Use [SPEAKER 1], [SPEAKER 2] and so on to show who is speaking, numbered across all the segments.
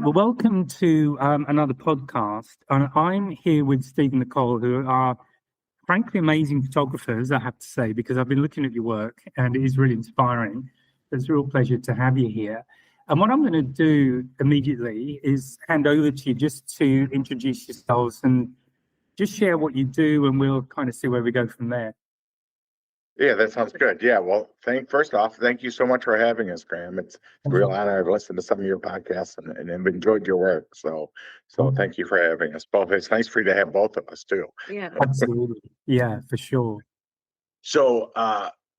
[SPEAKER 1] right, well, welcome to another podcast. And I'm here with Steve and Nicole, who are frankly amazing photographers, I have to say, because I've been looking at your work and it is really inspiring. It's a real pleasure to have you here. And what I'm going to do immediately is hand over to you just to introduce yourselves and just share what you do, and we'll kind of see where we go from there.
[SPEAKER 2] Yeah, that sounds good. Yeah, well, first off, thank you so much for having us, Graham. It's a real honor. I've listened to some of your podcasts and have enjoyed your work. So thank you for having us both. It's nice for you to have both of us too.
[SPEAKER 3] Yeah,
[SPEAKER 1] Absolutely. Yeah, for sure.
[SPEAKER 2] So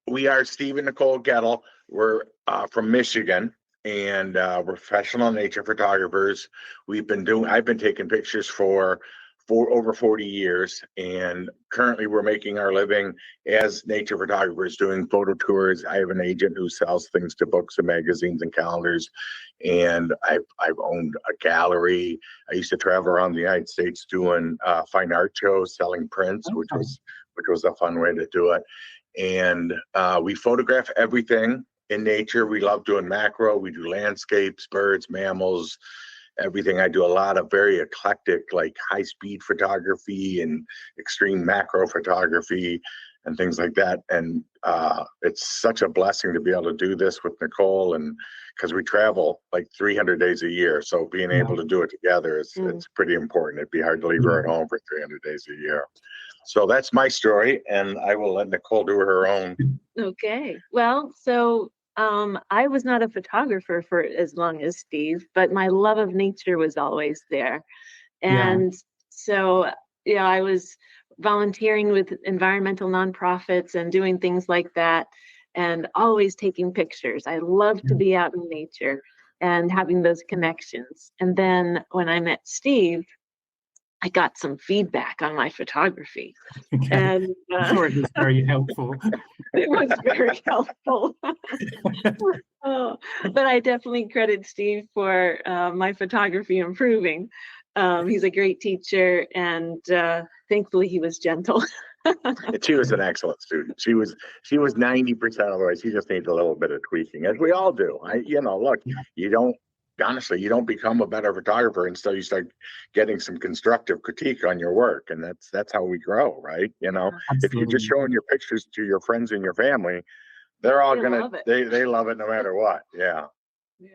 [SPEAKER 2] we are Steve and Nicole Gettle. We're from Michigan, and we're professional nature photographers. I've been taking pictures for over 40 years, and currently we're making our living as nature photographers doing photo tours. I have an agent who sells things to books and magazines and calendars, and I've owned a gallery. I used to travel around the United States doing fine art shows, selling prints, which was a fun way to do it. And we photograph everything in nature. We love doing macro. We do landscapes, birds, mammals, everything. I do a lot of very eclectic, like high-speed photography and extreme macro photography and things like that. And it's such a blessing to be able to do this with Nicole, and because we travel like 300 days a year. So being able to do it together it's pretty important. It'd be hard to leave her at home for 300 days a year. So that's my story, and I will let Nicole do her own.
[SPEAKER 3] okay. Well, so I was not a photographer for as long as Steve, but my love of nature was always there. And so, I was volunteering with environmental nonprofits and doing things like that, and always taking pictures. I love to be out in nature and having those connections. And then when I met Steve, I got some feedback on my photography.
[SPEAKER 1] Okay.
[SPEAKER 3] And
[SPEAKER 1] I'm sure it was very helpful.
[SPEAKER 3] It was very helpful. But I definitely credit Steve for my photography improving. He's a great teacher, and thankfully he was gentle.
[SPEAKER 2] She was an excellent student. She was 90% of the way. She just needs a little bit of tweaking, as we all do. Look, you don't become a better photographer until you start getting some constructive critique on your work, and that's how we grow, right?
[SPEAKER 1] Absolutely.
[SPEAKER 2] If you're just showing your pictures to your friends and your family, they're all they love it no matter what. Yeah.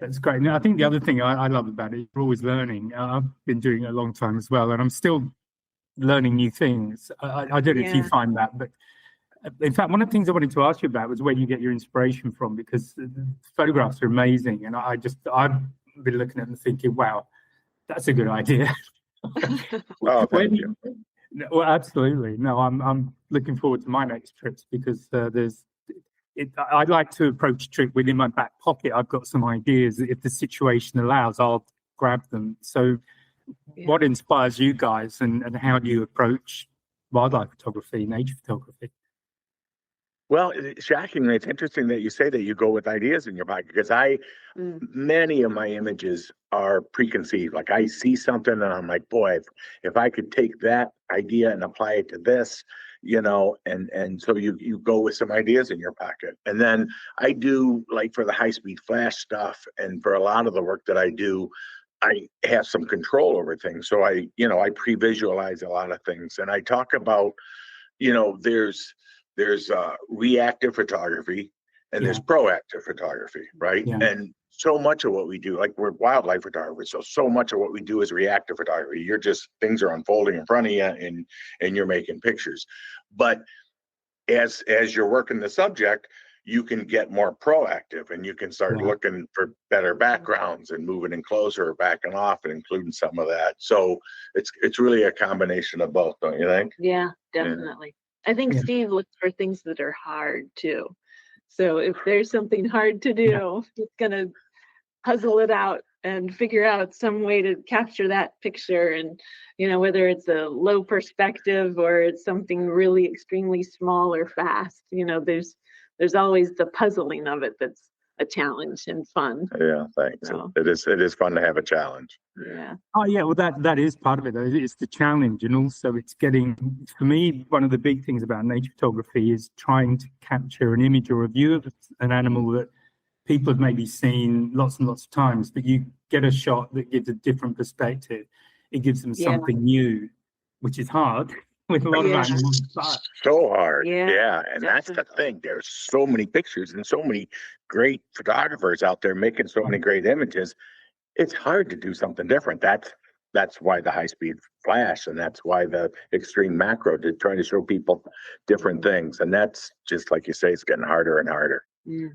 [SPEAKER 1] That's great. Now, I think the other thing I love about it, you're always learning. I've been doing it a long time as well, and I'm still learning new things. I don't know if you find that, but in fact, one of the things I wanted to ask you about was where you get your inspiration from, because the photographs are amazing, and I've been looking at them thinking, wow, that's a good idea.
[SPEAKER 2] Oh, thank you.
[SPEAKER 1] Well, absolutely. No, I'm looking forward to my next trips, because I'd like to approach a trip within my back pocket. I've got some ideas. If the situation allows, I'll grab them. So what inspires you guys, and how do you approach wildlife photography, nature photography?
[SPEAKER 2] Well, shockingly, it's interesting that you say that you go with ideas in your pocket, because many of my images are preconceived. Like I see something and I'm like, boy, if I could take that idea and apply it to this, and so you go with some ideas in your pocket. And then I do, like for the high-speed flash stuff, and for a lot of the work that I do, I have some control over things. So I pre-visualize a lot of things, and I talk about, there's reactive photography and there's proactive photography, right?
[SPEAKER 1] Yeah.
[SPEAKER 2] And so much of what we do, like we're wildlife photographers, so much of what we do is reactive photography. Things are unfolding in front of you, and you're making pictures. But as you're working the subject, you can get more proactive, and you can start looking for better backgrounds and moving in closer or backing off and including some of that. So it's really a combination of both, don't you think?
[SPEAKER 3] Yeah, definitely. I think Steve looks for things that are hard too. So if there's something hard to do, he's gonna puzzle it out and figure out some way to capture that picture. And whether it's a low perspective or it's something really extremely small or fast, there's always the puzzling of it that's a challenge and fun.
[SPEAKER 2] Yeah, thanks. So, it is fun to have a challenge.
[SPEAKER 3] Yeah.
[SPEAKER 1] Oh yeah, well that is part of it. It's the challenge, and also it's getting, for me, one of the big things about nature photography is trying to capture an image or a view of an animal that people have maybe seen lots and lots of times, but you get a shot that gives a different perspective. It gives them something new, which is hard with a lot of animals. But
[SPEAKER 2] So hard.
[SPEAKER 3] Yeah,
[SPEAKER 2] Yeah. And that's the thing. There's so many pictures and so many great photographers out there making so many great images. It's hard to do something different. That's why the high speed flash, and that's why the extreme macro, to trying to show people different things. And that's just like you say, it's getting harder and harder.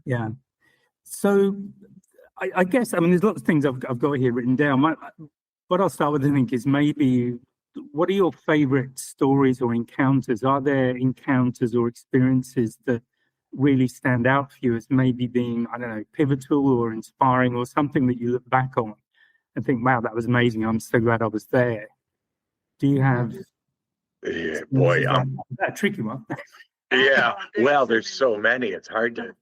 [SPEAKER 1] yeah. So I guess, I mean, there's lots of things I've got here written down. What I'll start with, I think, is maybe what are your favorite stories or encounters? Are there encounters or experiences that really stand out for you as maybe being, I don't know, pivotal or inspiring, or something that you look back on and think, wow, that was amazing. I'm so glad I was there. Do you have?
[SPEAKER 2] Yeah, boy,
[SPEAKER 1] a tricky one.
[SPEAKER 2] Yeah, well, there's so many. It's hard to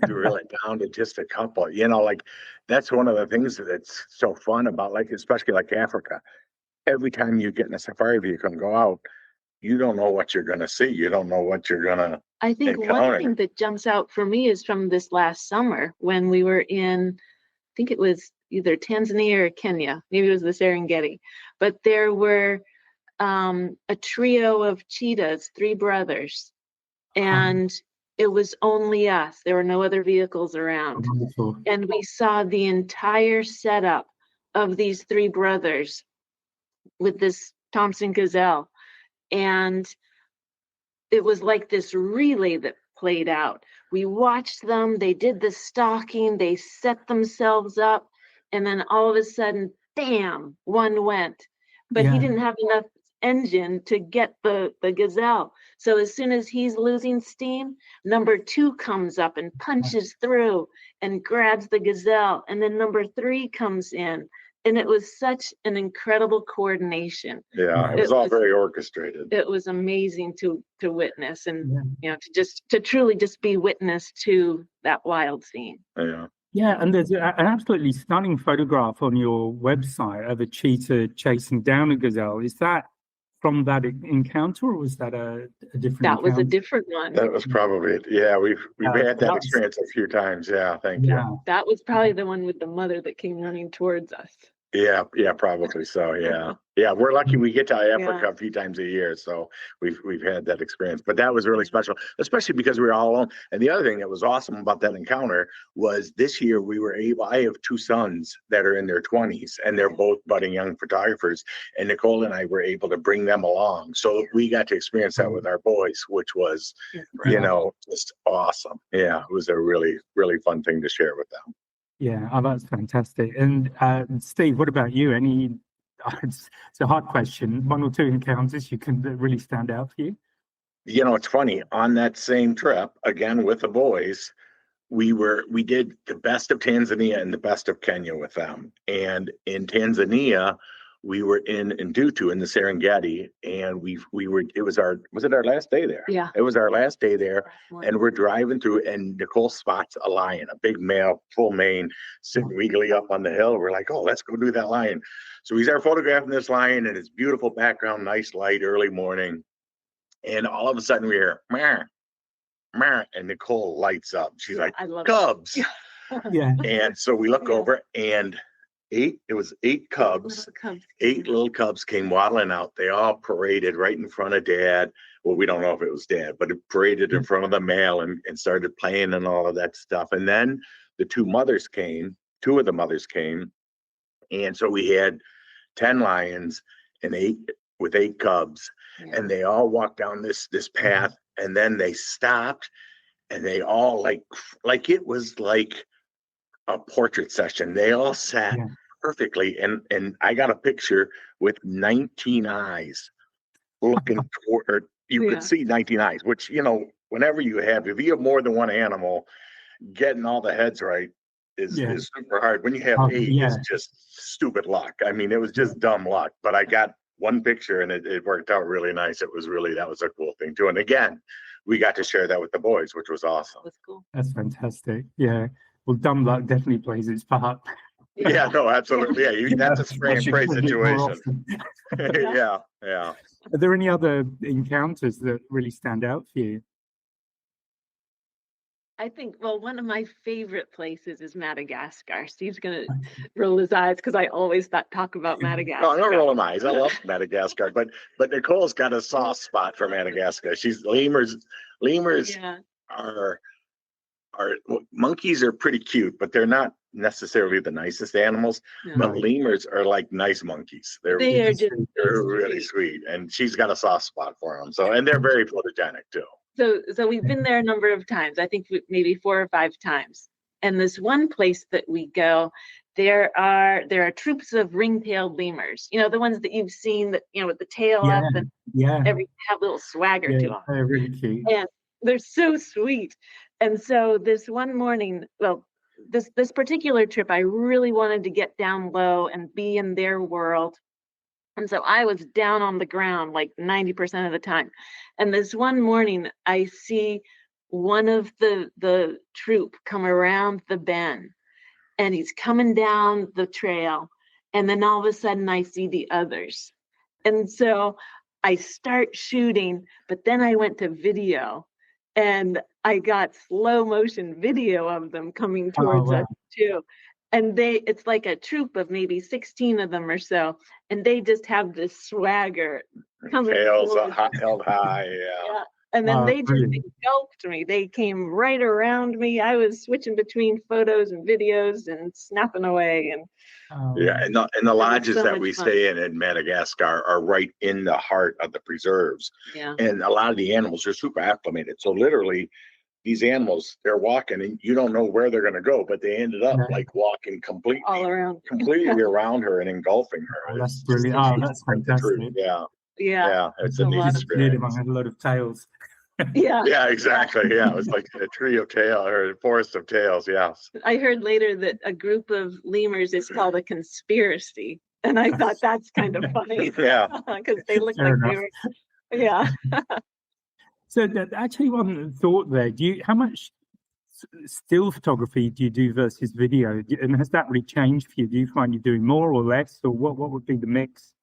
[SPEAKER 2] drill it down to just a couple. You know, like that's one of the things that's so fun about, like, especially like Africa. Every time you get in a safari vehicle and go out, you don't know what you're going to see. You don't know what you're going to
[SPEAKER 3] I think
[SPEAKER 2] encounter.
[SPEAKER 3] one thing that jumps out for me is from this last summer when we were in, I think it was either Tanzania or Kenya, maybe it was the Serengeti, but there were a trio of cheetahs, 3 brothers, and it was only us. There were no other vehicles around.
[SPEAKER 1] Wonderful.
[SPEAKER 3] And we saw the entire setup of these 3 brothers with this Thompson gazelle. And it was like this relay that played out. We watched them, they did the stalking, they set themselves up, and then all of a sudden, bam, one went. But he didn't have enough engine to get the gazelle. So as soon as he's losing steam, number 2 comes up and punches through and grabs the gazelle. And then number 3 comes in. And it was such an incredible coordination.
[SPEAKER 2] Yeah, it was all very orchestrated.
[SPEAKER 3] It was amazing to witness, and you know, to truly just be witness to that wild scene.
[SPEAKER 2] Yeah.
[SPEAKER 1] Yeah, and there's an absolutely stunning photograph on your website of a cheetah chasing down a gazelle. Is that from that encounter, or was that a different
[SPEAKER 3] That was a
[SPEAKER 1] encounter?
[SPEAKER 3] different one.
[SPEAKER 2] That was probably it. Yeah, we've had that experience a few times. Yeah, thank you.
[SPEAKER 3] That was probably the one with the mother that came running towards us.
[SPEAKER 2] Yeah, probably so. Yeah, we're lucky we get to Africa a few times a year, so we've had that experience. But that was really special, especially because we were all alone. And the other thing that was awesome about that encounter was this year we were able. I have 2 sons that are in their 20s, and they're both budding young photographers. And Nicole and I were able to bring them along, so we got to experience that with our boys, which was, you know, just awesome. Yeah, it was a really, really fun thing to share with them.
[SPEAKER 1] Yeah, oh, that's fantastic. And Steve, what about you? It's a hard question. 1 or 2 encounters you can that really stand out for you?
[SPEAKER 2] You know, it's funny. On that same trip, again with the boys, we did the best of Tanzania and the best of Kenya with them. And in Tanzania, we were in Ndutu in the Serengeti, and was it our last day there?
[SPEAKER 3] Yeah.
[SPEAKER 2] It was our last day there. And we're driving through, and Nicole spots a lion, a big male, full mane, sitting regally up on the hill. We're like, oh, let's go do that lion. So we start photographing this lion, and it's beautiful background, nice light, early morning. And all of a sudden we hear, meow, meow, and Nicole lights up. She's like, cubs.
[SPEAKER 1] Yeah.
[SPEAKER 2] And so we look over, and 8 cubs, 8 little cubs came waddling out. They all paraded right in front of Dad. Well, we don't know if it was Dad, but it paraded in front of the male and started playing and all of that stuff. And then the 2 of the mothers came. And so we had 10 lions and 8 cubs. Yeah. And they all walked down this path, and then they stopped, and they all like it was like a portrait session. They all sat perfectly, and I got a picture with 19 eyes looking toward. You could see 19 eyes, which, you know, if you have more than one animal, getting all the heads right is super hard. When you have 8, it's just stupid luck. I mean, it was just dumb luck. But I got one picture, and it worked out really nice. That was a cool thing too. And again, we got to share that with the boys, which was awesome.
[SPEAKER 3] That's cool.
[SPEAKER 1] That's fantastic. Yeah. Well, dumb luck definitely plays its part.
[SPEAKER 2] Yeah, no, absolutely. Yeah, that's a spray and pray situation. Yeah.
[SPEAKER 1] Are there any other encounters that really stand out for you?
[SPEAKER 3] I think, well, one of my favorite places is Madagascar. Steve's going to roll his eyes because I always talk about Madagascar.
[SPEAKER 2] No, I'm not rolling my eyes. I love Madagascar, but Nicole's got a soft spot for Madagascar. Lemurs
[SPEAKER 3] Yeah.
[SPEAKER 2] are monkeys are pretty cute, but they're not necessarily the nicest animals.
[SPEAKER 3] No.
[SPEAKER 2] But lemurs are like nice monkeys.
[SPEAKER 3] They're
[SPEAKER 2] really sweet, and she's got a soft spot for them. So, and they're very photogenic too.
[SPEAKER 3] So we've been there a number of times. I think maybe 4 or 5 times. And this one place that we go, there are troops of ring-tailed lemurs. You know, the ones that you've seen that, you know, with the tail up and have a little swagger to them.
[SPEAKER 1] They're really cute.
[SPEAKER 3] And they're so sweet. And so this one morning, well, this particular trip, I really wanted to get down low and be in their world. And so I was down on the ground like 90% of the time. And this one morning, I see one of the troop come around the bend, and he's coming down the trail. And then all of a sudden, I see the others. And so I start shooting, but then I went to video, and I got slow motion video of them coming towards us too. And it's like a troop of maybe 16 of them or so, and they just have this swagger coming.
[SPEAKER 2] Tails held high, yeah.
[SPEAKER 3] And then they just engulfed me. They came right around me. I was switching between photos and videos and snapping away. And
[SPEAKER 2] and the lodges that we stay in Madagascar are right in the heart of the preserves.
[SPEAKER 3] Yeah.
[SPEAKER 2] And a lot of the animals are super acclimated. So literally, these animals, they're walking and you don't know where they're going to go, but they ended up like walking completely around her and engulfing her.
[SPEAKER 1] Oh, that's brilliant. Oh, that's fantastic.
[SPEAKER 2] Yeah. It's a neat experience.
[SPEAKER 1] I had a lot of tails.
[SPEAKER 2] Yeah, exactly. Yeah, it was like a tree of tails or a forest of tails. Yeah. I
[SPEAKER 3] heard later that a group of lemurs is called a conspiracy, and I thought that's kind of funny.
[SPEAKER 2] Yeah,
[SPEAKER 3] because they look like they were. Yeah.
[SPEAKER 1] So actually, one thought there. How much still photography do you do versus video? And has that really changed for you? Do you find you're doing more or less, or what would be the mix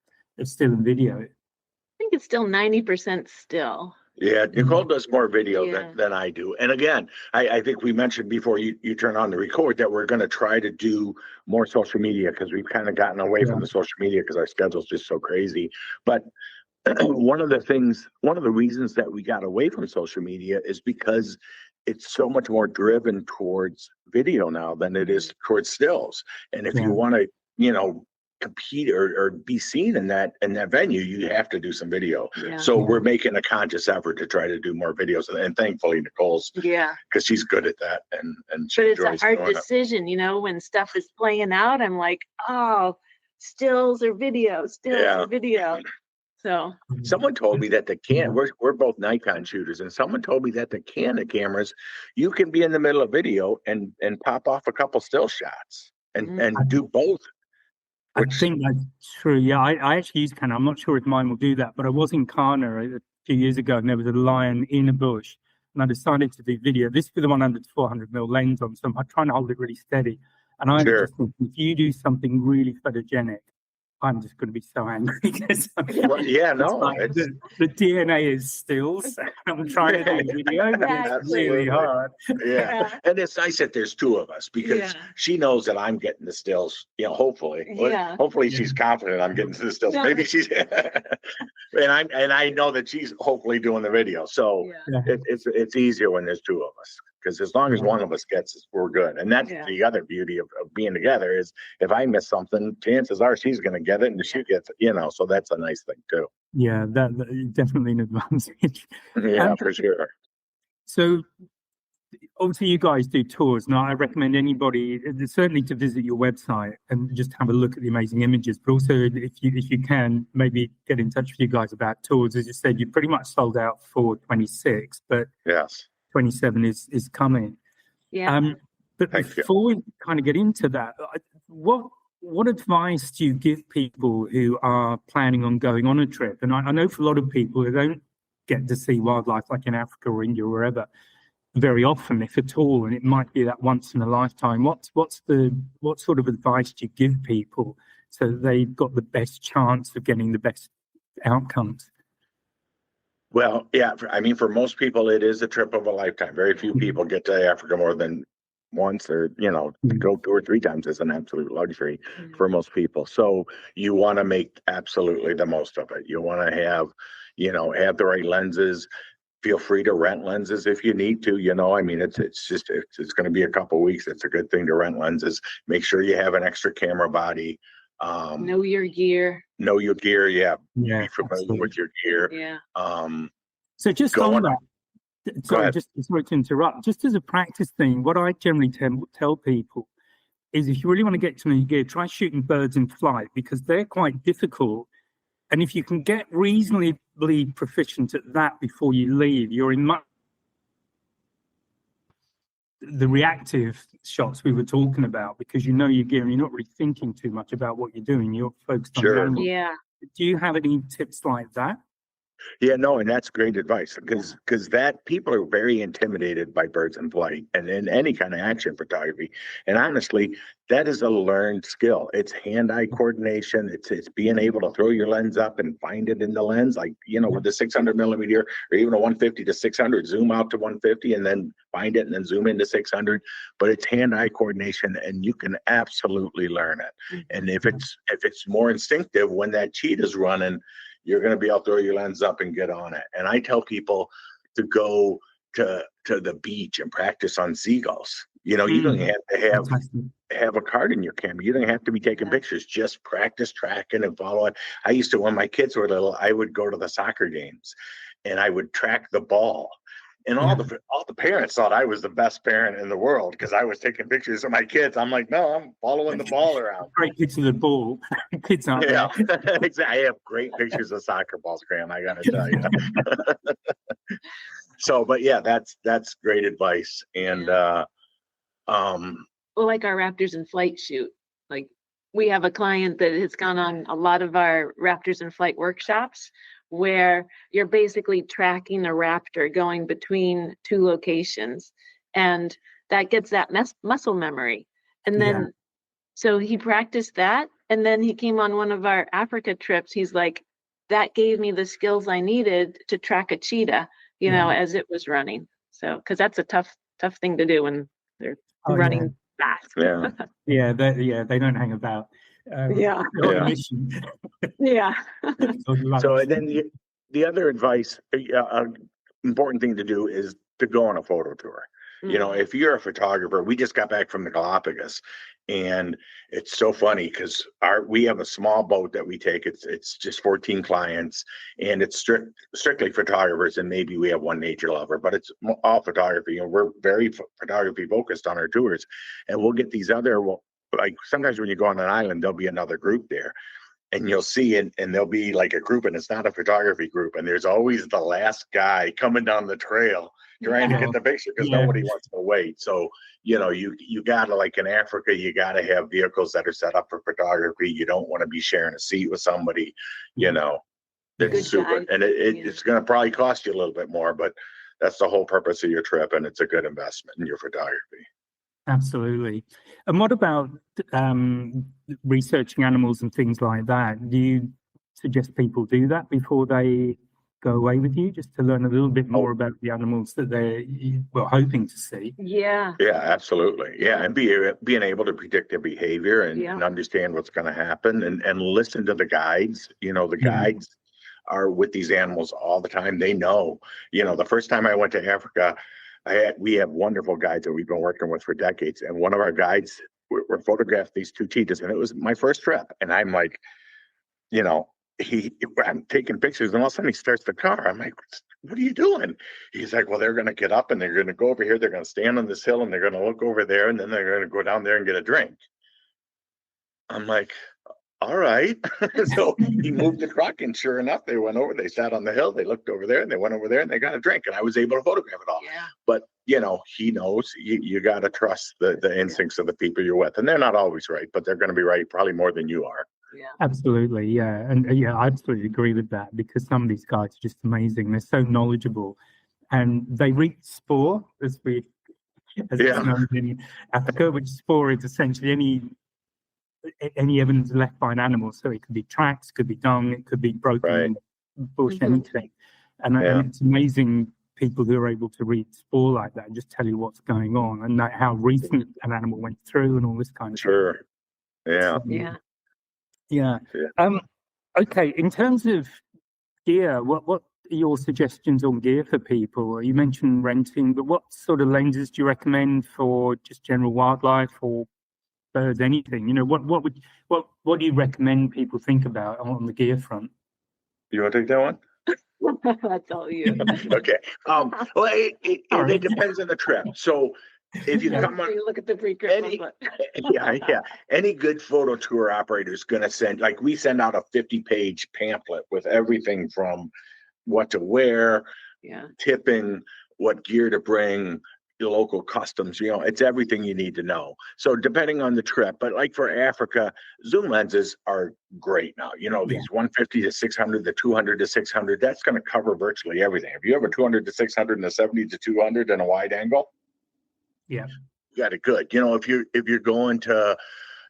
[SPEAKER 1] of still and video?
[SPEAKER 3] I think it's still 90% still.
[SPEAKER 2] Yeah, Nicole does more video than I do. And again, I think we mentioned before you turn on the record that we're going to try to do more social media because we've kind of gotten away from the social media because our schedule's just so crazy. But one of the reasons that we got away from social media is because it's so much more driven towards video now than it is towards stills. And if you want to, compete or be seen in that venue, you have to do some video. So we're making a conscious effort to try to do more videos, and thankfully Nicole's because she's good at that and she
[SPEAKER 3] but it's a hard decision, when stuff is playing out. I'm like, oh, stills or video. So
[SPEAKER 2] someone told me that we're both Nikon shooters, and someone told me that the Canon cameras, you can be in the middle of video and pop off a couple still shots and do both.
[SPEAKER 1] I think that's true. Yeah, I actually use Canon. I'm not sure if mine will do that, but I was in Ghana a few years ago, and there was a lion in a bush, and I decided to do video. This was the one under 400mm lens on, so I'm trying to hold it really steady. And I just think if you do something really photogenic, I'm just going to be so angry.
[SPEAKER 2] The
[SPEAKER 1] DNA is stills. I'm trying to do video, but it's really hard.
[SPEAKER 2] Yeah. And it's nice that there's two of us because she knows that I'm getting the stills, hopefully. Hopefully she's confident I'm getting to the stills. Maybe she's and I know that she's hopefully doing the video. So it's easier when there's two of us. Because as long as one of us gets it, we're good. And that's the other beauty of being together is if I miss something, chances are she's going to get it and she gets it, so that's a nice thing too.
[SPEAKER 1] Yeah, that definitely an advantage.
[SPEAKER 2] Yeah, for sure.
[SPEAKER 1] So obviously you guys do tours. Now I recommend anybody certainly to visit your website and just have a look at the amazing images, but also if you can maybe get in touch with you guys about tours. As you said, you pretty much sold out for 26, but 27 is coming. But before we kind of get into that, what advice do you give people who are planning on going on a trip? And I know for a lot of people who don't get to see wildlife like in Africa or India or wherever very often, if at all, and it might be that once in a lifetime. What sort of advice do you give people so that they've got the best chance of getting the best outcomes?
[SPEAKER 2] Well, yeah, I mean, for most people, it is a trip of a lifetime. Very few people get to Africa more than once, or, to go 2 or 3 times is an absolute luxury for most people. So you want to make absolutely the most of it. You want to have the right lenses. Feel free to rent lenses if you need to. I mean, it's going to be a couple weeks. It's a good thing to rent lenses. Make sure you have an extra camera body.
[SPEAKER 3] Know your gear.
[SPEAKER 2] Know your gear. Yeah.
[SPEAKER 1] Yeah,
[SPEAKER 2] Be familiar
[SPEAKER 1] absolutely.
[SPEAKER 2] with your gear.
[SPEAKER 3] Yeah.
[SPEAKER 1] So just
[SPEAKER 2] Go
[SPEAKER 1] on
[SPEAKER 2] on.
[SPEAKER 1] that, sorry to interrupt. Just as a practice thing, what I generally tell people is, if you really want to get to know your gear, try shooting birds in flight, because they're quite difficult. And if you can get reasonably proficient at that before you leave, you're in the reactive shots we were talking about, because you know your gear and you're not really thinking too much about what you're doing. You're focused on the animal.
[SPEAKER 3] Yeah.
[SPEAKER 1] Do you have any tips like that?
[SPEAKER 2] Yeah, no, and that's great advice, because that people are very intimidated by birds in flight and in any kind of action photography. And honestly, that is a learned skill. It's hand-eye coordination. It's being able to throw your lens up and find it in the lens, like, with the 600 millimeter or even a 150 to 600, zoom out to 150 and then find it and then zoom into 600. But it's hand-eye coordination, and you can absolutely learn it. And if it's more instinctive, when that cheetah's running, you're going to be able to throw your lens up and get on it. And I tell people to go to the beach and practice on seagulls. You don't have to have a card in your camera. You don't have to be taking pictures. Just practice tracking and following. I used to, when my kids were little, I would go to the soccer games and I would track the ball. And all the parents thought I was the best parent in the world because I was taking pictures of my kids. I'm like, no, I'm following the ball around.
[SPEAKER 1] Great pictures of the ball. Kids aren't there.
[SPEAKER 2] Exactly. I have great pictures of soccer balls, Graham, I got to tell you. So, but yeah, that's great advice. And
[SPEAKER 3] well, like our Raptors in Flight shoot, like we have a client that has gone on a lot of our Raptors in Flight workshops, where you're basically tracking a raptor going between 2 locations, and that gets that muscle memory. And then so he practiced that, and then he came on one of our Africa trips. He's like, that gave me the skills I needed to track a cheetah, as it was running. So, because that's a tough thing to do when they're running fast.
[SPEAKER 1] They don't hang about. Mission.
[SPEAKER 2] So then the other advice, important thing to do is to go on a photo tour. If you're a photographer, we just got back from the Galapagos, and it's so funny because we have a small boat that we take. It's just 14 clients, and it's strictly photographers, and maybe we have one nature lover, but it's all photography. And we're very photography focused on our tours, and we'll get these other, like sometimes when you go on an island, there'll be another group there. And you'll see, and there'll be like a group, and it's not a photography group. And there's always the last guy coming down the trail trying to get the picture because nobody wants to wait. So, you gotta, like in Africa, you gotta have vehicles that are set up for photography. You don't want to be sharing a seat with somebody, that's super. And it's going to probably cost you a little bit more, but that's the whole purpose of your trip. And it's a good investment in your photography.
[SPEAKER 1] Absolutely. And what about researching animals and things like that? Do you suggest people do that before they go away with you, just to learn a little bit more about the animals that they're hoping to see?
[SPEAKER 2] Yeah, absolutely. Yeah, and being able to predict their behavior and understand what's going to happen, and listen to the guides. The guides are with these animals all the time. They know. The first time I went to Africa, we have wonderful guides that we've been working with for decades. And one of our guides were photographed these 2 cheetahs, and it was my first trip. And I'm like, I'm taking pictures, and all of a sudden he starts the car. I'm like, what are you doing? He's like, well, they're going to get up and they're going to go over here. They're going to stand on this hill and they're going to look over there, and then they're going to go down there and get a drink. I'm like, all right. So he moved the truck, and sure enough, they went over, they sat on the hill, they looked over there, and they went over there and they got a drink, and I was able to photograph it all. But he knows you got to trust the instincts of the people you're with, and they're not always right, but they're going to be right probably more than you are.
[SPEAKER 1] Absolutely. And I absolutely agree with that, because some of these guys are just amazing. They're so knowledgeable, and they read spore, as it's known in Africa, which spore is essentially any evidence left by an animal. So it could be tracks, could be dung, it could be broken bush, anything. And it's amazing people who are able to read spore like that and just tell you what's going on and like how recent an animal went through and all this kind of
[SPEAKER 2] Sure.
[SPEAKER 1] stuff.
[SPEAKER 2] Yeah.
[SPEAKER 1] Yeah. Okay. In terms of gear, what are your suggestions on gear for people? You mentioned renting, but what sort of lenses do you recommend for just general wildlife or birds, anything? You know, what do you recommend people think about on the gear front?
[SPEAKER 2] You want to take that one?
[SPEAKER 3] That's all you.
[SPEAKER 2] Okay. Well, it depends on the trip. So if you come on,
[SPEAKER 3] look at the pre-trip
[SPEAKER 2] any good photo tour operator is going to send, like we send out a 50-page pamphlet with everything from what to wear, tipping, what gear to bring, the local customs, you know, it's everything you need to know. So depending on the trip, but like for Africa, zoom lenses are great now. You know, these 150 to 600, the 200 to 600, that's going to cover virtually everything. If you have a 200 to 600 and a 70 to 200 and a wide angle, you got it good. You know, if you're going to,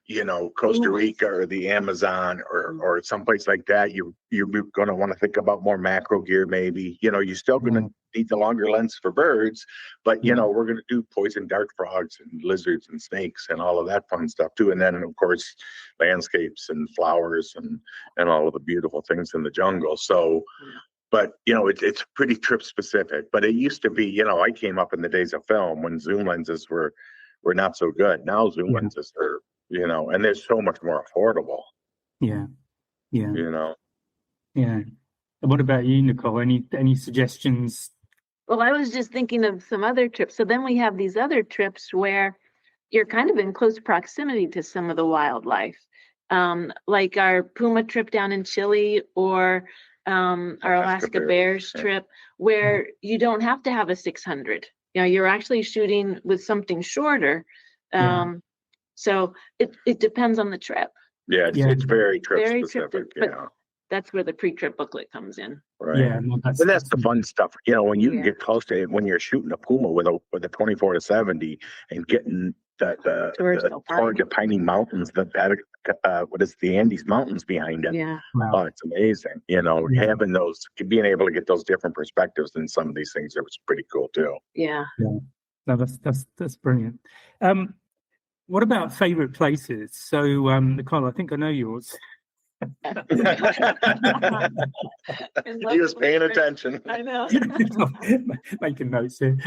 [SPEAKER 2] you know, Costa Rica or the Amazon or someplace like that, you're going to want to think about more macro gear maybe. You know, you're still going to need the longer lens for birds, but, you know, we're going to do poison dart frogs and lizards and snakes and all of that fun stuff too. And then, of course, landscapes and flowers and all of the beautiful things in the jungle. So, but, you know, it's pretty trip specific. But it used to be, you know, I came up in the days of film when zoom lenses were not so good. Now zoom lenses are, you know, and they're so much more affordable. You know.
[SPEAKER 1] And what about you, Nicole? Any suggestions?
[SPEAKER 3] Well, I was just thinking of some other trips. So then we have these other trips where you're kind of in close proximity to some of the wildlife, like our puma trip down in Chile or our Alaska Bears trip, where you don't have to have a 600. You know, you're actually shooting with something shorter. So it depends on the trip.
[SPEAKER 2] It's very trip specific.
[SPEAKER 3] But that's where the pre-trip booklet comes in.
[SPEAKER 2] Right. And that's the fun stuff. You know, when you can get close to it, when you're shooting a puma with a 24 to 70 and getting the Piney Mountains, what is the Andes Mountains behind it? Oh, it's amazing. You know, having those, being able to get those different perspectives in some of these things, it was pretty cool too.
[SPEAKER 1] No, that's brilliant. What about favorite places? So, Nicole, I think I know yours.
[SPEAKER 2] He was paying attention.
[SPEAKER 3] I know.
[SPEAKER 1] Making notes here.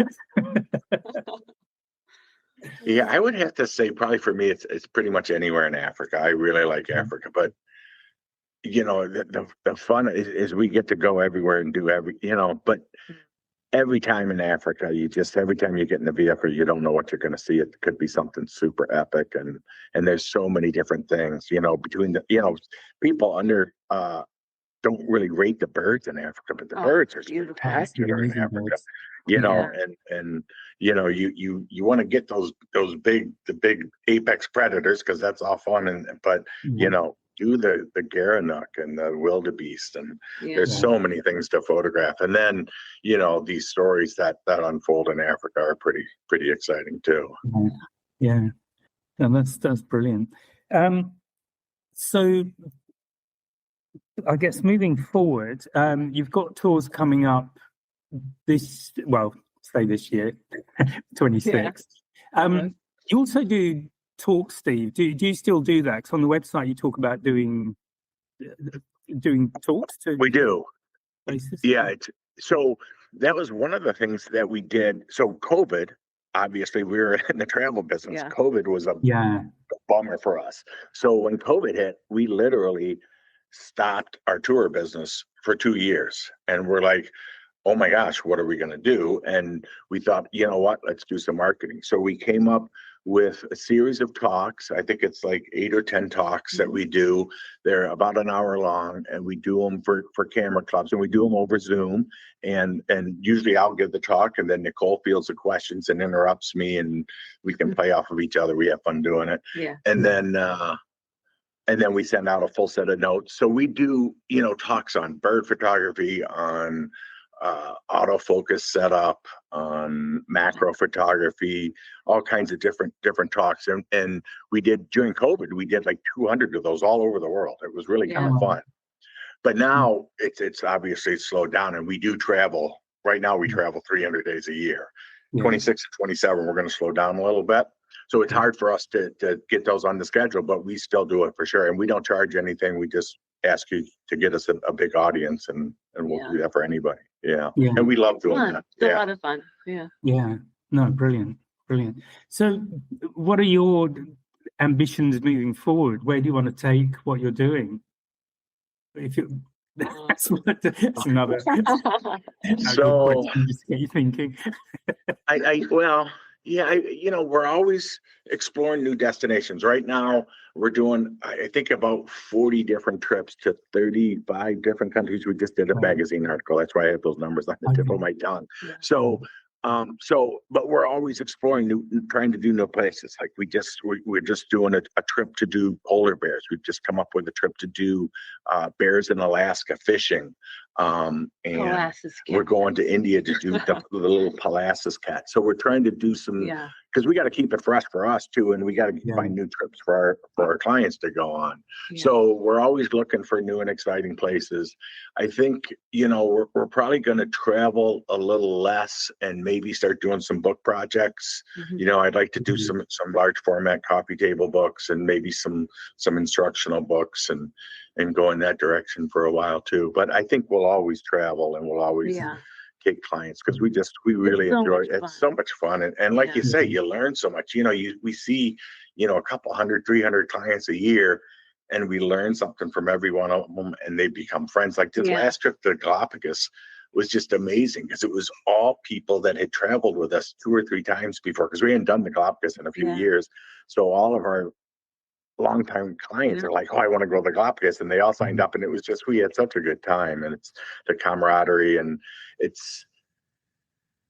[SPEAKER 2] I would have to say probably for me it's pretty much anywhere in Africa. I really like Africa, but you know the fun is we get to go everywhere and do but every time in Africa, every time you get in the vehicle, you don't know what you're going to see. It could be something super epic, and there's so many different things. You know, between people don't really rate the birds in Africa, but the birds are spectacular in Africa.
[SPEAKER 1] Birds.
[SPEAKER 2] You know, and you know, you want to get the big apex predators because that's all fun, but you know. Do the Gerenuk and the wildebeest, and there's so many things to photograph. And then, you know, these stories that unfold in Africa are pretty exciting too.
[SPEAKER 1] No, that's brilliant. So I guess moving forward, you've got tours coming up this year, 26. You also do talk, Steve. Do you still do that? Because on the website you talk about doing talks to.
[SPEAKER 2] We do.
[SPEAKER 1] Places.
[SPEAKER 2] So that was one of the things that we did. So COVID, obviously, we were in the travel business. COVID was a bummer for us. So when COVID hit, we literally stopped our tour business for 2 years, and we're like, oh my gosh, what are we going to do? And we thought, you know what, let's do some marketing. So we came up with a series of talks. I think it's like 8 or 10 talks that we do. They're about an hour long, and we do them for camera clubs, and we do them over Zoom. And usually I'll give the talk, and then Nicole fields the questions and interrupts me, and we can play off of each other. We have fun doing it. And then we send out a full set of notes. So we do, you know, talks on bird photography, on autofocus setup, on macro photography, all kinds of different talks. And we did during COVID, we did like 200 of those all over the world. It was really kind of fun. But now it's obviously slowed down, and we do travel. Right now, we travel 300 days a year.
[SPEAKER 1] Yeah.
[SPEAKER 2] 26 and 27, we're going to slow down a little bit. So it's hard for us to get those on the schedule, but we still do it for sure. And we don't charge anything. We just ask you to get us a big audience, and we'll do that for anybody. Yeah.
[SPEAKER 1] Yeah.
[SPEAKER 2] And we love doing
[SPEAKER 3] Fun.
[SPEAKER 2] that.
[SPEAKER 3] It's a lot of fun. Yeah.
[SPEAKER 1] Yeah. No, brilliant. Brilliant. So what are your ambitions moving forward? Where do you want to take what you're doing? If you that's another
[SPEAKER 2] So
[SPEAKER 1] good question, just get you thinking.
[SPEAKER 2] we're always exploring new destinations. Right now, we're doing, I think, about 40 different trips to 35 different countries. We just did a magazine article. That's why I have those numbers on the tip of my tongue.
[SPEAKER 3] Yeah.
[SPEAKER 2] But we're always exploring trying to do new places. Like we're just doing a trip to do polar bears. We've just come up with a trip to do bears in Alaska fishing. And we're going to India to do the little Palas's cat. So we're trying to do some, because we got to keep it fresh for us too, and we got to find new trips for our clients to go on. Yeah. So we're always looking for new and exciting places. I think we're probably going to travel a little less and maybe start doing some book projects. Mm-hmm. I'd like to do some large format coffee table books and maybe some instructional books and go in that direction for a while too. But I think we'll always travel and we'll always get clients because we really enjoy it. It's so much fun. And like you say, you learn so much. We see, a couple 300 clients a year, and we learn something from every one of them, and they become friends. Like this last trip to Galapagos was just amazing because it was all people that had traveled with us 2 or 3 times before, because we hadn't done the Galapagos in a few years. So all of our longtime clients are like, oh, I want to go to the Galapagos, and they all signed up, and it was just, we had such a good time, and it's the camaraderie, and it's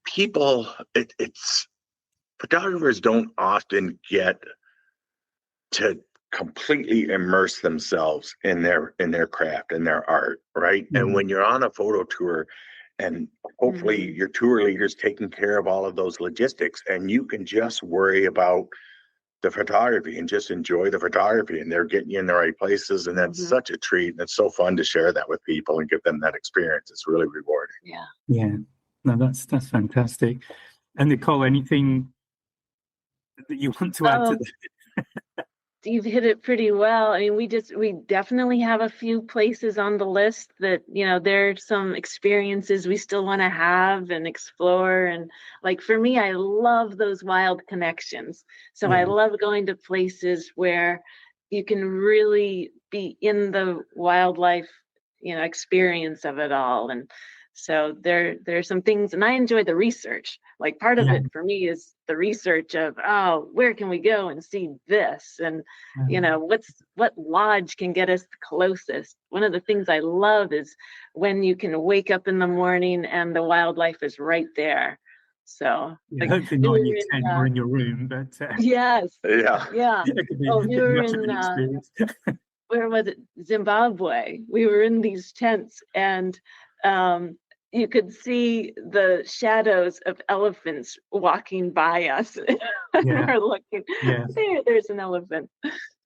[SPEAKER 2] people, it's photographers don't often get to completely immerse themselves in their craft and their art, right? Mm-hmm. And when you're on a photo tour, and hopefully your tour leader's taking care of all of those logistics, and you can just worry about the photography and just enjoy the photography, and they're getting you in the right places, and that's such a treat, and it's so fun to share that with people and give them that experience. It's really rewarding.
[SPEAKER 1] Yeah. No, that's fantastic. And Nicole, anything that you want to add to that?
[SPEAKER 3] You've hit it pretty well. I mean, we definitely have a few places on the list that, there's some experiences we still want to have and explore. And like for me, I love those wild connections. So I love going to places where you can really be in the wildlife, experience of it all. And so there's some things, and I enjoy the research. Like part of it for me is the research of, where can we go and see this? And, what lodge can get us the closest? One of the things I love is when you can wake up in the morning and the wildlife is right there. So
[SPEAKER 1] hopefully not in your tent or in your room, but
[SPEAKER 3] yes.
[SPEAKER 1] Yeah.
[SPEAKER 3] Oh, we were in where was it? Zimbabwe. We were in these tents, and you could see the shadows of elephants walking by us. We're looking. There's an elephant.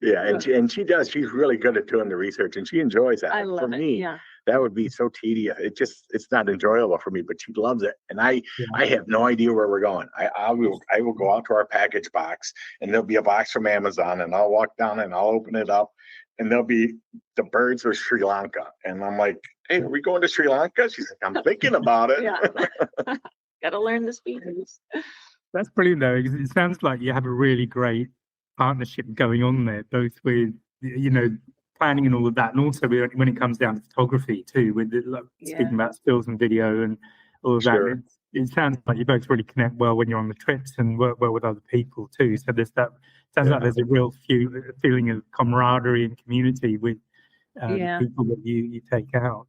[SPEAKER 2] Yeah, and she does. She's really good at doing the research, and she enjoys that.
[SPEAKER 3] I love
[SPEAKER 2] for me, that would be so tedious. It's not enjoyable for me, but she loves it. And I have no idea where we're going. I will go out to our package box, and there'll be a box from Amazon, and I'll walk down and I'll open it up, and there'll be the birds of Sri Lanka. And I'm like, hey, are we going to Sri Lanka? She's like, I'm thinking about it.
[SPEAKER 3] Gotta learn the species.
[SPEAKER 1] That's brilliant though, because it sounds like you have a really great partnership going on there, both with, planning and all of that, and also when it comes down to photography too, with speaking about stills and video and all of that. It sounds like you both really connect well when you're on the trips and work well with other people too. So there's that, sounds like there's a real feeling of camaraderie and community with the people that you take out.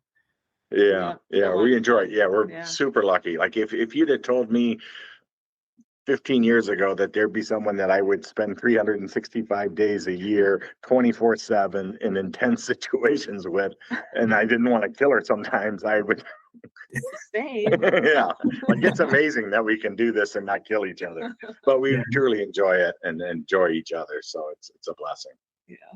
[SPEAKER 2] We enjoy it. We're super lucky. Like if you'd have told me 15 years ago that there'd be someone that I would spend 365 days a year, 24/7 in intense situations with, and I didn't want to kill her sometimes, I would.
[SPEAKER 3] Same.
[SPEAKER 2] Like it's amazing that we can do this and not kill each other, but we truly enjoy it and enjoy each other. So it's a blessing.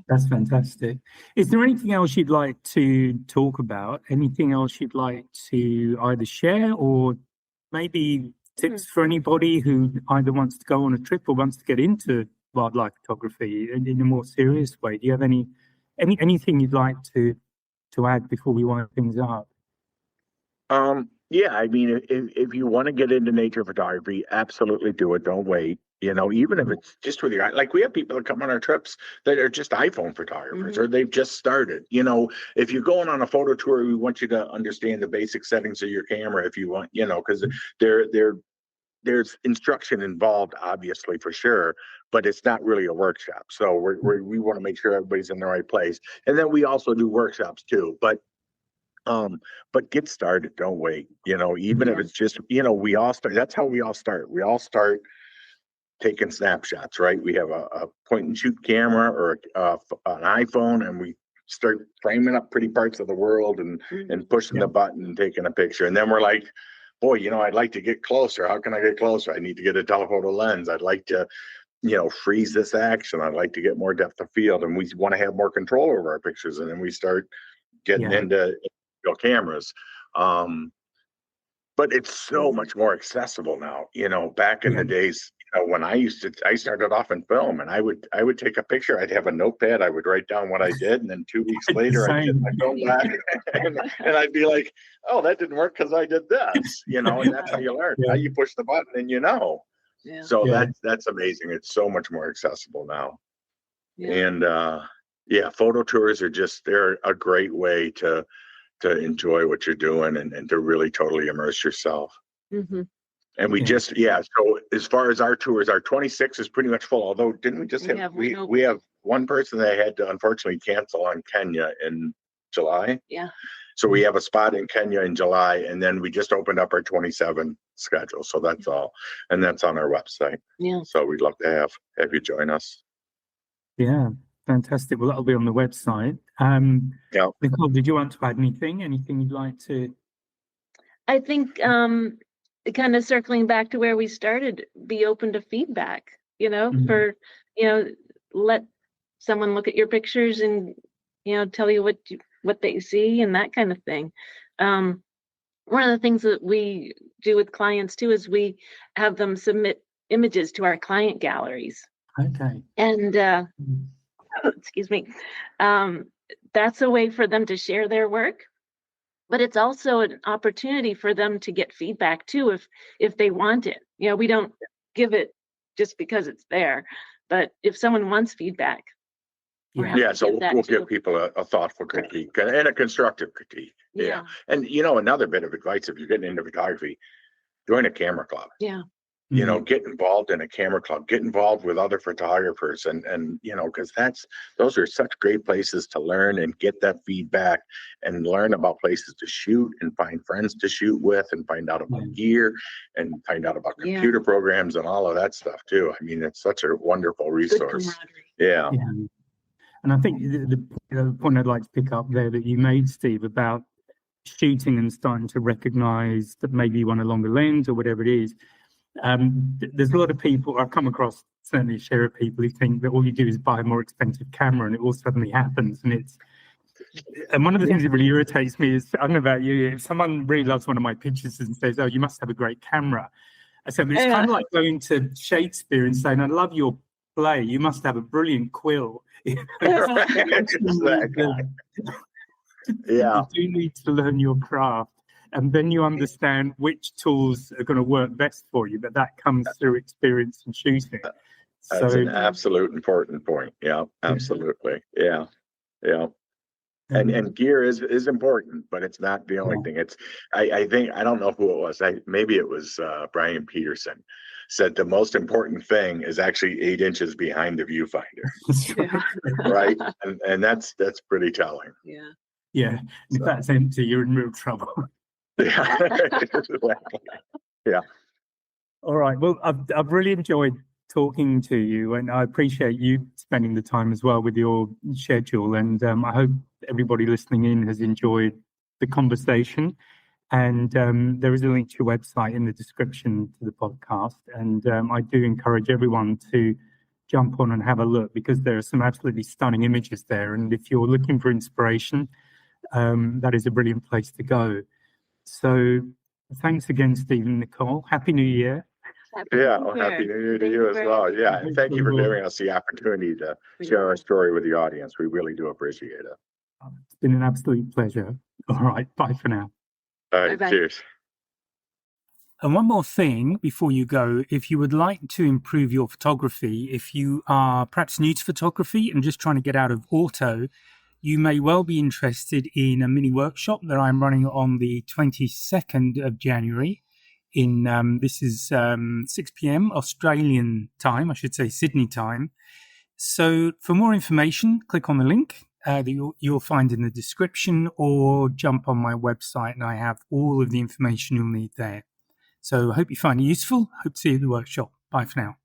[SPEAKER 1] That's fantastic. Is there anything else you'd like to talk about? Anything else you'd like to either share or maybe tips for anybody who either wants to go on a trip or wants to get into wildlife photography in a more serious way? Do you have anything you'd like to add before we wind things up?
[SPEAKER 2] Yeah, I mean, if you want to get into nature photography, absolutely do it. Don't wait. Even if it's just with your, like we have people that come on our trips that are just iPhone photographers or they've just started. If you're going on a photo tour, we want you to understand the basic settings of your camera if you want, because there's instruction involved, obviously, for sure, but it's not really a workshop. So we want to make sure everybody's in the right place. And then we also do workshops too. But get started. Don't wait. Even if it's just, we all start. That's how we all start. We all start taking snapshots, right? We have a point and shoot camera or an iPhone, and we start framing up pretty parts of the world and pushing the button and taking a picture. And then we're like, boy, I'd like to get closer. How can I get closer? I need to get a telephoto lens. I'd like to, freeze this action. I'd like to get more depth of field, and we want to have more control over our pictures. And then we start getting into cameras. But it's so much more accessible now. Back in the days, when I started off in film, and I would take a picture. I'd have a notepad. I would write down what I did, and then 2 weeks later, I'd get my film back, and I'd be like, "Oh, that didn't work because I did this." And that's how you learn. Now you push the button, and Yeah. So that's amazing. It's so much more accessible now. Yeah. And photo tours are they're a great way to enjoy what you're doing and to really totally immerse yourself. And we so as far as our tours, our 26 is pretty much full. Although didn't we just we have one person that had to unfortunately cancel on Kenya in July. Yeah. So we have a spot in Kenya in July, and then we just opened up our 27 schedule. So that's all. And that's on our website. Yeah. So we'd love to have you join us.
[SPEAKER 1] Yeah. Fantastic. Well, that'll be on the website. Nicole, did you want to add anything? Anything you'd like to?
[SPEAKER 3] I think kind of circling back to where we started, be open to feedback, for, let someone look at your pictures and, tell you what they see and that kind of thing. One of the things that we do with clients too is we have them submit images to our client galleries.
[SPEAKER 1] Okay.
[SPEAKER 3] And excuse me, that's a way for them to share their work, but it's also an opportunity for them to get feedback too if they want it. We don't give it just because it's there, but if someone wants feedback,
[SPEAKER 2] so we'll give people a thoughtful critique and a constructive critique. Yeah. And another bit of advice, if you're getting into photography, join a camera club. Yeah. Get involved in a camera club, get involved with other photographers and because those are such great places to learn and get that feedback and learn about places to shoot and find friends to shoot with and find out about gear and find out about computer programs and all of that stuff too. I mean, it's such a wonderful resource. Yeah.
[SPEAKER 1] And I think the point I'd like to pick up there that you made, Steve, about shooting and starting to recognize that maybe you want a longer lens or whatever it is. There's a lot of people I've come across, certainly a share of people who think that all you do is buy a more expensive camera and it all suddenly happens. And one of the things that really irritates me is, I don't know about you, if someone really loves one of my pictures and says, "Oh, you must have a great camera," I said, it's kind of like going to Shakespeare and saying, "I love your play, you must have a brilliant quill."
[SPEAKER 2] Exactly.
[SPEAKER 1] You do need to learn your craft. And then you understand which tools are going to work best for you, but that comes through experience and shooting.
[SPEAKER 2] That's an absolute important point. Yeah, absolutely. Yeah. And gear is important, but it's not the only thing. I think, I don't know who it was. Maybe it was Brian Peterson said the most important thing is actually 8 inches behind the viewfinder. Right. And that's pretty telling.
[SPEAKER 1] Yeah. Yeah. If that's empty, you're in real trouble.
[SPEAKER 2] Yeah. Yeah.
[SPEAKER 1] All right. Well, I've really enjoyed talking to you, and I appreciate you spending the time as well with your schedule. And I hope everybody listening in has enjoyed the conversation. And there is a link to your website in the description to the podcast. And I do encourage everyone to jump on and have a look, because there are some absolutely stunning images there. And if you're looking for inspiration, that is a brilliant place to go. So thanks again, Stephen and Nicole. Happy New Year.
[SPEAKER 2] Happy New Year to you as well. Yeah, and thank you for giving us the opportunity to share our story with the audience. We really do appreciate it.
[SPEAKER 1] It's been an absolute pleasure. All right, bye for now.
[SPEAKER 2] All right,
[SPEAKER 3] Bye-bye.
[SPEAKER 2] cheers.
[SPEAKER 1] And one more thing before you go, if you would like to improve your photography, if you are perhaps new to photography and just trying to get out of auto, you may well be interested in a mini workshop that I'm running on the 22nd of January. This is 6 p.m. Australian time, I should say Sydney time. So for more information, click on the link that you'll find in the description, or jump on my website and I have all of the information you'll need there. So I hope you find it useful. Hope to see you at the workshop. Bye for now.